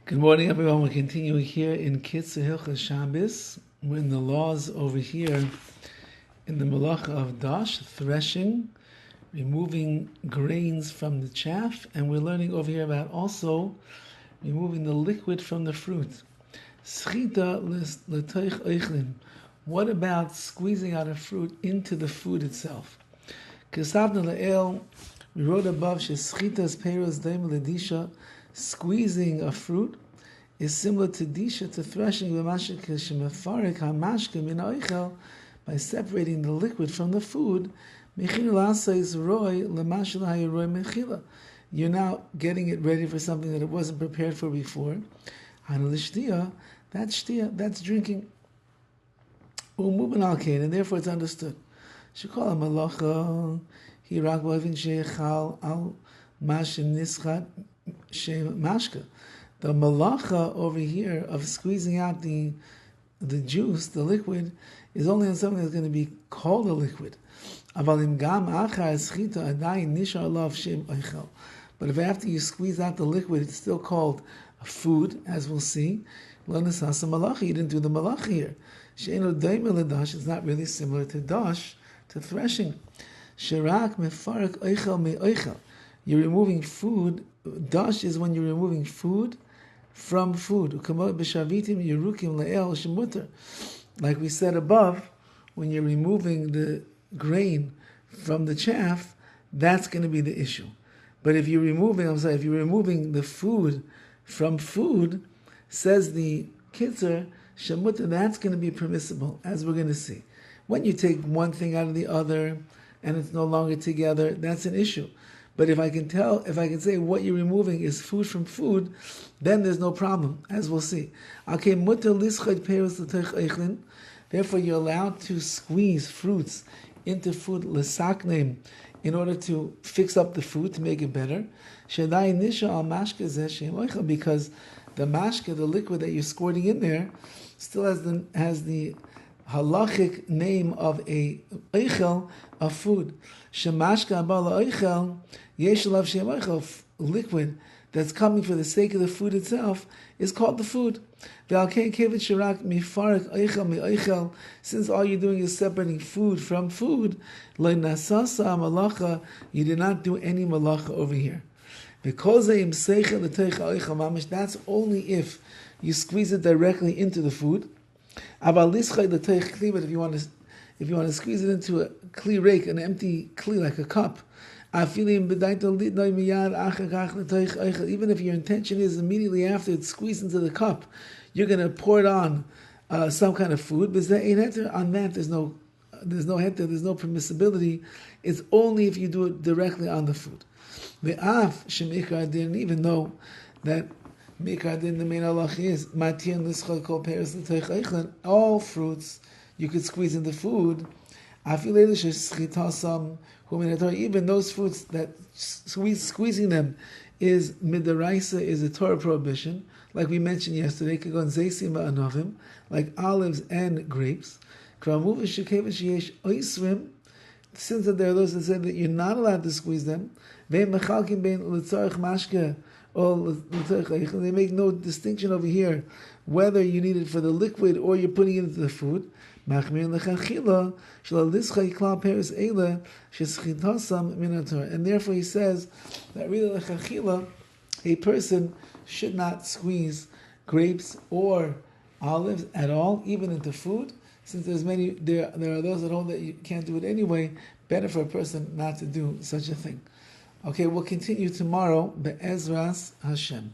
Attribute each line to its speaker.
Speaker 1: Good morning, everyone. We're continuing here in KITZUR HILCHOS SHABBOS. We're in the laws over here in the malacha of dash, threshing, removing grains from the chaff, and we're learning over here about also removing the liquid from the fruit. Schita l'toich eichlin. What about squeezing out a fruit into the food itself? Kesavna le'el, we wrote above, sheschitas peiros daim ledisha, squeezing a fruit is similar to disha, to threshing, by separating the liquid from the food. You're now getting it ready for something that it wasn't prepared for before. That's drinking. And therefore it's understood. The malacha over here of squeezing out the juice, the liquid, is only on something that's going to be called a liquid. But if after you squeeze out the liquid, it's still called a food, as we'll see. You didn't do the malacha here. It's not really similar to dash, to threshing. You're removing food. Dash is when you're removing food from food. Like we said above, when you're removing the grain from the chaff, that's going to be the issue. But if you're removing the food from food, says the KITZUR, shemutter, that's going to be permissible, as we're going to see. When you take one thing out of the other and it's no longer together, that's an issue. But if I can say what you're removing is food from food, then there's no problem, as we'll see. Therefore, you're allowed to squeeze fruits into food l'saknem in order to fix up the food, to make it better. Because the mashke, the liquid that you're squirting in there, still has the halachic name of a eichel, of food. Shemashka abala eichel, yeshalav shem eichel, liquid that's coming for the sake of the food itself is called the food. Since all you're doing is separating food from food, you did not do any malacha over here. That's only if you squeeze it directly into the food. But if you want to squeeze it into a kli rake, an empty kli like a cup, even if your intention is immediately after it's squeezed into the cup, you're going to pour it on some kind of food. But on that, there's no heter, there's no permissibility. It's only if you do it directly on the food. Even though that Mikar din, the main halach is matian l'schol kol peres l'toich eichlin. All fruits you could squeeze into food. Even those fruits that squeezing them is midaraisa, is a Torah prohibition, like we mentioned yesterday. Like olives and grapes. Since there are those that said that you're not allowed to squeeze them, they make no distinction over here whether you need it for the liquid or you're putting it into the food. And therefore he says that really a person should not squeeze grapes or olives at all, even into food. Since there are those that hold that you can't do it anyway, better for a person not to do such a thing. Okay, we'll continue tomorrow. Be'ezras Hashem.